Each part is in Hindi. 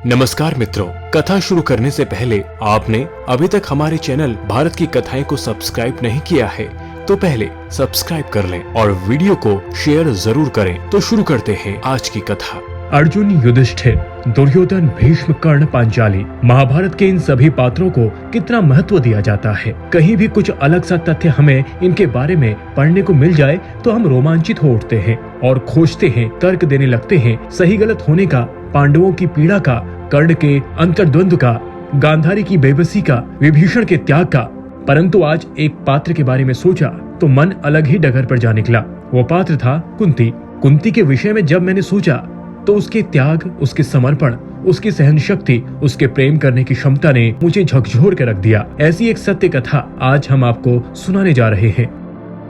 नमस्कार मित्रों, कथा शुरू करने से पहले आपने अभी तक हमारे चैनल भारत की कथाएं को सब्सक्राइब नहीं किया है तो पहले सब्सक्राइब कर लें और वीडियो को शेयर जरूर करें। तो शुरू करते हैं आज की कथा। अर्जुन, युधिष्ठिर, दुर्योधन, भीष्म, कर्ण, पांचाली, महाभारत के इन सभी पात्रों को कितना महत्व दिया जाता है। कहीं भी कुछ अलग सा तथ्य हमें इनके बारे में पढ़ने को मिल जाए तो हम रोमांचित हो उठते हैं और खोजते हैं, तर्क देने लगते हैं। सही गलत होने का, पांडवों की पीड़ा का, कर्ण के अंतर्द्वंद का, गांधारी की बेबसी का, विभीषण के त्याग का। परंतु आज एक पात्र के बारे में सोचा तो मन अलग ही डगर पर जा निकला। वो पात्र था कुंती। कुंती के विषय में जब मैंने सोचा तो उसके त्याग, उसके समर्पण, उसकी सहन शक्ति, उसके प्रेम करने की क्षमता ने मुझे झकझोर के रख दिया। ऐसी एक सत्य कथा आज हम आपको सुनाने जा रहे हैं।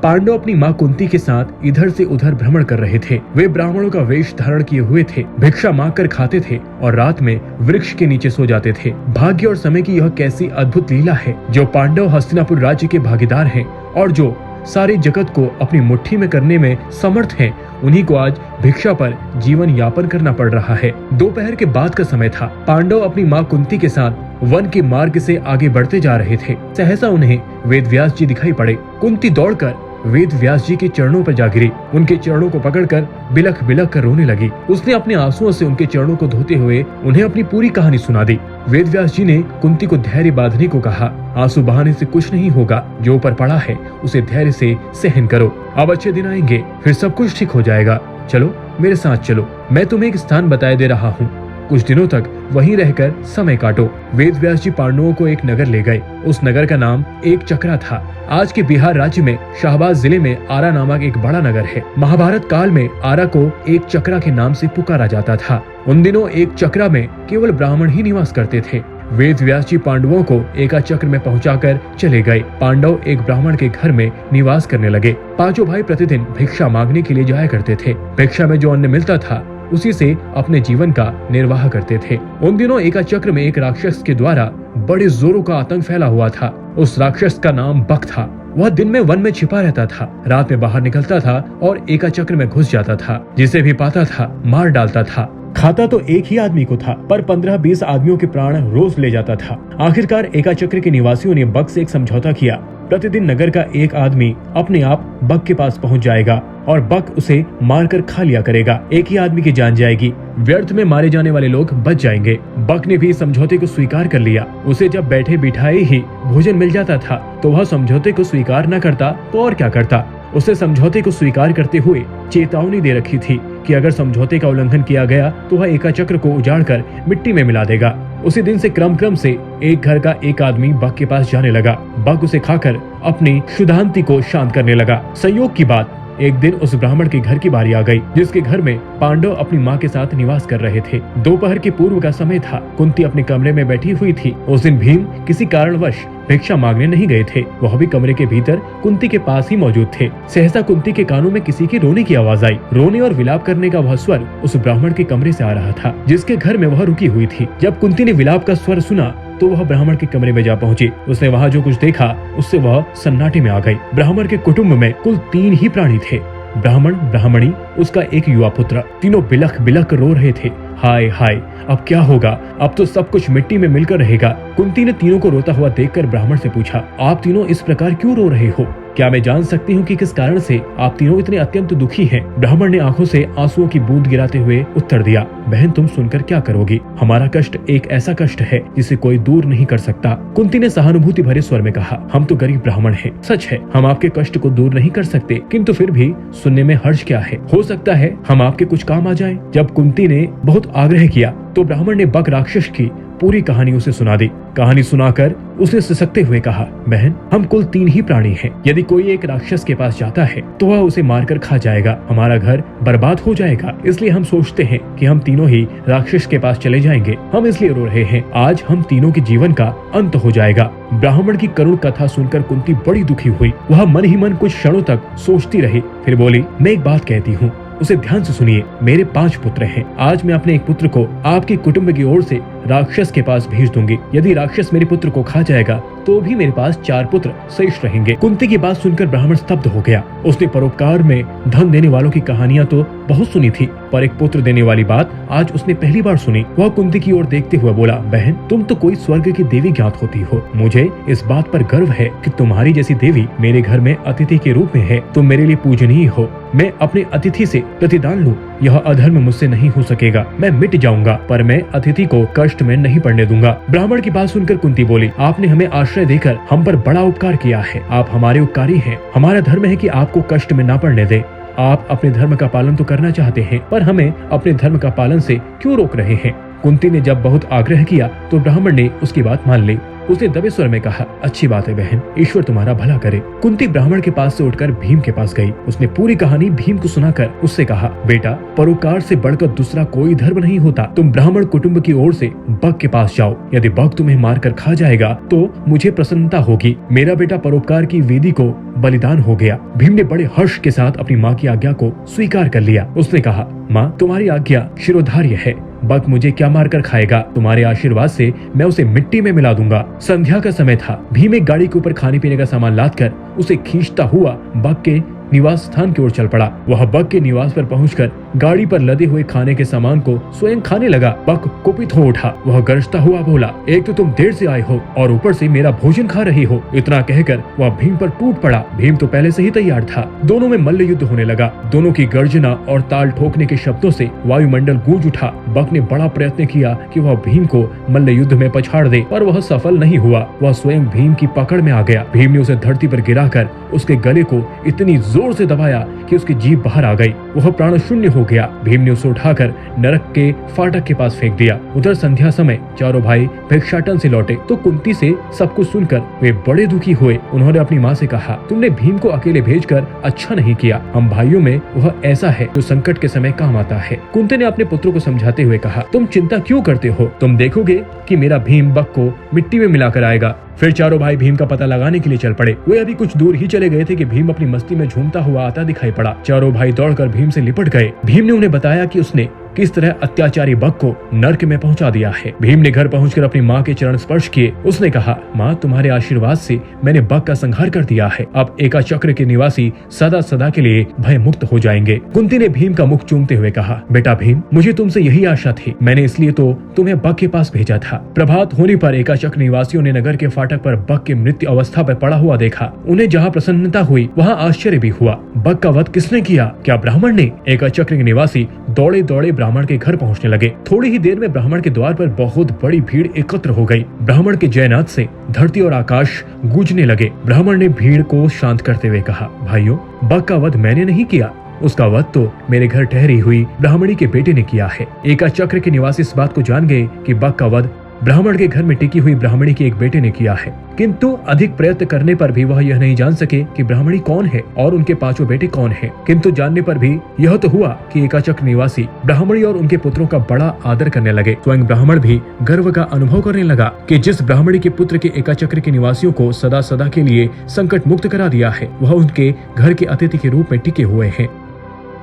पांडव अपनी माँ कुंती के साथ इधर से उधर भ्रमण कर रहे थे। वे ब्राह्मणों का वेश धारण किए हुए थे, भिक्षा मांग कर खाते थे और रात में वृक्ष के नीचे सो जाते थे। भाग्य और समय की यह कैसी अद्भुत लीला है। जो पांडव हस्तिनापुर राज्य के भागीदार हैं और जो सारे जगत को अपनी मुट्ठी में करने में समर्थ हैं, उन्हीं को आज भिक्षा पर जीवन यापन करना पड़ रहा है। दोपहर के बाद का समय था। पांडव अपनी माँ कुंती के साथ वन के मार्ग से आगे बढ़ते जा रहे थे। सहसा उन्हें वेदव्यास जी दिखाई पड़े। कुंती दौड़कर वेद व्यास जी के चरणों पर जा गिरी। उनके चरणों को पकड़कर बिलख बिलख कर रोने लगी। उसने अपने आंसुओं से उनके चरणों को धोते हुए उन्हें अपनी पूरी कहानी सुना दी। वेद व्यास जी ने कुंती को धैर्य बांधने को कहा। आंसू बहाने से कुछ नहीं होगा, जो ऊपर पड़ा है उसे धैर्य से सहन करो। अब अच्छे दिन आएंगे, फिर सब कुछ ठीक हो जाएगा। चलो मेरे साथ चलो, मैं तुम्हें एक स्थान बताए दे रहा हूँ। कुछ दिनों तक वहीं रहकर समय काटो। वेद व्यास जी पांडवों को एक नगर ले गए। उस नगर का नाम एक चक्रा था। आज के बिहार राज्य में शाहबाज जिले में आरा नामक एक बड़ा नगर है। महाभारत काल में आरा को एक चक्रा के नाम से पुकारा जाता था। उन दिनों एक चक्रा में केवल ब्राह्मण ही निवास करते थे। वेद व्यास जी पांडवों को एका चक्र में पहुंचाकर चले गए। पांडव एक ब्राह्मण के घर में निवास करने लगे। पांचों भाई प्रतिदिन भिक्षा मांगने के लिए जाया करते थे। भिक्षा में जो अन्न मिलता था उसी से अपने जीवन का निर्वाह करते थे। उन दिनों एका चक्र में एक राक्षस के द्वारा बड़े जोरों का आतंक फैला हुआ था। उस राक्षस का नाम बक था। वह दिन में वन में छिपा रहता था, रात में बाहर निकलता था और एका चक्र में घुस जाता था। जिसे भी पाता था मार डालता था। खाता तो एक ही आदमी को था, पर 15-20 आदमियों के प्राण रोज ले जाता था। आखिरकार एका चक्र के निवासियों ने बक से एक समझौता किया। प्रतिदिन नगर का एक आदमी अपने आप बक के पास पहुंच जाएगा और बक उसे मारकर खा लिया करेगा। एक ही आदमी की जान जाएगी, व्यर्थ में मारे जाने वाले लोग बच जाएंगे। बक ने भी समझौते को स्वीकार कर लिया। उसे जब बैठे बिठाए ही भोजन मिल जाता था तो वह समझौते को स्वीकार न करता तो और क्या करता। उसे समझौते को स्वीकार करते हुए चेतावनी दे रखी थी कि अगर समझौते का उल्लंघन किया गया तो वह एका चक्र को उजाड़कर मिट्टी में मिला देगा। उसी दिन से क्रम से एक घर का एक आदमी बक के पास जाने लगा। बक उसे खाकर अपनी क्षुधांति को शांत करने लगा। संयोग की बात, एक दिन उस ब्राह्मण के घर की बारी आ गई, जिसके घर में पांडव अपनी माँ के साथ निवास कर रहे थे। दोपहर के पूर्व का समय था। कुंती अपने कमरे में बैठी हुई थी। उस दिन भीम किसी कारणवश भिक्षा मांगने नहीं गए थे। वह भी कमरे के भीतर कुंती के पास ही मौजूद थे। सहसा कुंती के कानों में किसी के रोने की आवाज आई। रोने और विलाप करने का वह स्वर उस ब्राह्मण के कमरे से आ रहा था, जिसके घर में वह रुकी हुई थी। जब कुंती ने विलाप का स्वर सुना तो वह ब्राह्मण के कमरे में जा पहुंची। उसने वहाँ जो कुछ देखा उससे वह सन्नाटे में आ गई। ब्राह्मण के कुटुंब में कुल 3 ही प्राणी थे, ब्राह्मण, ब्राह्मणी, उसका एक युवा पुत्र। तीनों बिलख बिलख रो रहे थे। हाय हाय, अब क्या होगा? अब तो सब कुछ मिट्टी में मिलकर रहेगा। कुंती ने तीनों को रोता हुआ देखकर ब्राह्मण से पूछा, आप तीनों इस प्रकार क्यों रो रहे हो? क्या मैं जान सकती हूँ कि किस कारण से आप तीनों इतने अत्यंत दुखी हैं? ब्राह्मण ने आंखों से आंसुओं की बूंद गिराते हुए उत्तर दिया, बहन तुम सुनकर क्या करोगी? हमारा कष्ट एक ऐसा कष्ट है जिसे कोई दूर नहीं कर सकता। कुंती ने सहानुभूति भरे स्वर में कहा, हम तो गरीब ब्राह्मण हैं। सच है, हम आपके कष्ट को दूर नहीं कर सकते, किंतु फिर भी सुनने में हर्ष क्या है? हो सकता है हम आपके कुछ काम आ जाएं। जब कुंती ने बहुत आग्रह किया तो ब्राह्मण ने बक राक्षस की पूरी कहानी उसे सुना दी। कहानी सुनाकर उसने सिसकते हुए कहा, बहन हम कुल 3 ही प्राणी हैं। यदि कोई एक राक्षस के पास जाता है तो वह उसे मारकर खा जाएगा, हमारा घर बर्बाद हो जाएगा। इसलिए हम सोचते हैं कि हम तीनों ही राक्षस के पास चले जाएंगे। हम इसलिए रो रहे हैं, आज हम तीनों के जीवन का अंत हो जाएगा। ब्राह्मण की करुण कथा सुनकर कुंती बड़ी दुखी हुई। वह मन ही मन कुछ क्षणों तक सोचती रही, फिर बोली, मैं एक बात कहती हूँ, उसे ध्यान से सुनिए। मेरे 5 पुत्र हैं। आज मैं अपने एक पुत्र को आपके कुटुंब की ओर से राक्षस के पास भेज दूंगी। यदि राक्षस मेरे पुत्र को खा जाएगा तो भी मेरे पास 4 पुत्र शेष रहेंगे। कुंती की बात सुनकर ब्राह्मण स्तब्ध हो गया। उसने परोपकार में धन देने वालों की कहानियां तो बहुत सुनी थी, पर एक पुत्र देने वाली बात आज उसने पहली बार सुनी। वह कुंती की ओर देखते हुए बोला, बहन, तुम तो कोई स्वर्ग की देवी ज्ञात होती हो। मुझे इस बात पर गर्व है कि तुम्हारी जैसी देवी मेरे घर में अतिथि के रूप में है। तुम मेरे लिए पूजनीय हो। मैं अपने अतिथि से प्रतिदान लूं, यह अधर्म मुझसे नहीं हो सकेगा। मैं मिट जाऊंगा, पर मैं अतिथि को कष्ट में नहीं पड़ने दूंगा। ब्राह्मण की बात सुनकर कुंती बोली, आपने हमें आश्रय देकर हम पर बड़ा उपकार किया है। आप हमारे उपकारी हैं। हमारा धर्म है कि आपको कष्ट में ना पड़ने दे। आप अपने धर्म का पालन तो करना चाहते हैं, पर हमें अपने धर्म का पालन से क्यों रोक रहे हैं? कुंती ने जब बहुत आग्रह किया तो ब्राह्मण ने उसकी बात मान ली। उसने दबे स्वर में कहा, अच्छी बात है बहन, ईश्वर तुम्हारा भला करे। कुंती ब्राह्मण के पास से उठकर भीम के पास गई। उसने पूरी कहानी भीम को सुनाकर उससे कहा, बेटा, परोपकार से बढ़कर दूसरा कोई धर्म नहीं होता। तुम ब्राह्मण कुटुंब की ओर से बक के पास जाओ। यदि बक तुम्हें मारकर खा जाएगा तो मुझे प्रसन्नता होगी। मेरा बेटा परोपकार की वेदी को बलिदान हो गया। भीम ने बड़े हर्ष के साथ अपनी माँ की आज्ञा को स्वीकार कर लिया। उसने कहा, माँ, तुम्हारी आज्ञा शिरोधार्य है। बक मुझे क्या मारकर खाएगा? तुम्हारे आशीर्वाद से मैं उसे मिट्टी में मिला दूंगा। संध्या का समय था। भीम एक गाड़ी के ऊपर खाने पीने का सामान लादकर उसे खींचता हुआ बक के निवास स्थान की ओर चल पड़ा। वह बक के निवास पर पहुंचकर गाड़ी पर लदे हुए खाने के सामान को स्वयं खाने लगा। बक कुपित हो उठा। वह गरजता हुआ बोला, एक तो तुम देर से आए हो और ऊपर से मेरा भोजन खा रही हो। इतना कहकर वह भीम पर टूट पड़ा। भीम तो पहले से ही तैयार था। दोनों में मल्ल युद्ध होने लगा। दोनों की गर्जना और ताल ठोकने के शब्दों से वायुमंडल गूंज उठा। बक ने बड़ा प्रयत्न किया कि वह भीम को मल्ल युद्ध में पछाड़ दे, पर वह सफल नहीं हुआ। वह स्वयं भीम की पकड़ में आ गया। भीम ने उसे धरती पर गिराकर उसके गले को इतनी जोर से दबाया कि उसकी जीभ बाहर आ गई। वह प्राण शून्य हो गया। भीम ने उसे उठाकर नरक के फाटक के पास फेंक दिया। उधर संध्या समय चारों भाई भिक्षाटन से लौटे तो कुंती से सब कुछ सुनकर वे बड़े दुखी हुए। उन्होंने अपनी माँ से कहा, तुमने भीम को अकेले भेजकर अच्छा नहीं किया। हम भाइयों में वह ऐसा है जो संकट के समय काम आता है। कुंती ने अपने पुत्रों को समझाते हुए कहा, तुम चिंता क्यों करते हो? तुम देखोगे कि मेरा भीम बक को मिट्टी में मिलाकर आएगा। फिर चारों भाई भीम का पता लगाने के लिए चल पड़े। वे अभी कुछ दूर ही चले गए थे कि भीम अपनी मस्ती में झूमता हुआ आता दिखाई पड़ा। चारों भाई दौड़कर भीम से लिपट गए। भीम ने उन्हें बताया कि उसने किस तरह अत्याचारी बक को नर्क में पहुंचा दिया है। भीम ने घर पहुंचकर अपनी माँ के चरण स्पर्श किए। उसने कहा, माँ, तुम्हारे आशीर्वाद से मैंने बक का संहार कर दिया है। अब एका चक्र के निवासी सदा सदा के लिए भय मुक्त हो जाएंगे। कुंती ने भीम का मुख चूमते हुए कहा, बेटा भीम, मुझे तुमसे यही आशा थी। मैंने इसलिए तो तुम्हें बक के पास भेजा था। प्रभात होने पर एका चक्र निवासियों ने नगर के फाटक पर बक के मृत्यु अवस्था पर पड़ा हुआ देखा। उन्हें जहाँ प्रसन्नता हुई वहाँ आश्चर्य भी हुआ। बक का वध किसने किया? क्या ब्राह्मण ने? एका चक्र के निवासी दौड़े दौड़े ब्राह्मण के घर पहुंचने लगे। थोड़ी ही देर में ब्राह्मण के द्वार पर बहुत बड़ी भीड़ एकत्र हो गई। ब्राह्मण के जयनाद से धरती और आकाश गूंजने लगे। ब्राह्मण ने भीड़ को शांत करते हुए कहा, भाइयों, बक का वध मैंने नहीं किया। उसका वध तो मेरे घर ठहरी हुई ब्राह्मणी के बेटे ने किया है। एका चक्र के निवासी इस बात को जान गए कि बक का वध ब्राह्मण के घर में टिकी हुई ब्राह्मणी के एक बेटे ने किया है, किंतु अधिक प्रयत्न करने पर भी वह यह नहीं जान सके कि ब्राह्मणी कौन है और उनके 5 बेटे कौन हैं। किंतु जानने पर भी यह तो हुआ कि एकाचक्र निवासी ब्राह्मणी और उनके पुत्रों का बड़ा आदर करने लगे। स्वयं ब्राह्मण भी गर्व का अनुभव करने लगा कि जिस ब्राह्मणी के पुत्र के एकाचक्र के निवासियों को सदा सदा के लिए संकट मुक्त करा दिया है, वह उनके घर के अतिथि के रूप में टिके हुए हैं।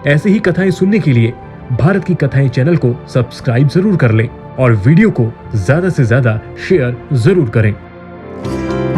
ऐसी ही कथाएं सुनने के लिए भारत की कथाएं चैनल को सब्सक्राइब जरूर कर लें और वीडियो को ज्यादा से ज्यादा शेयर जरूर करें।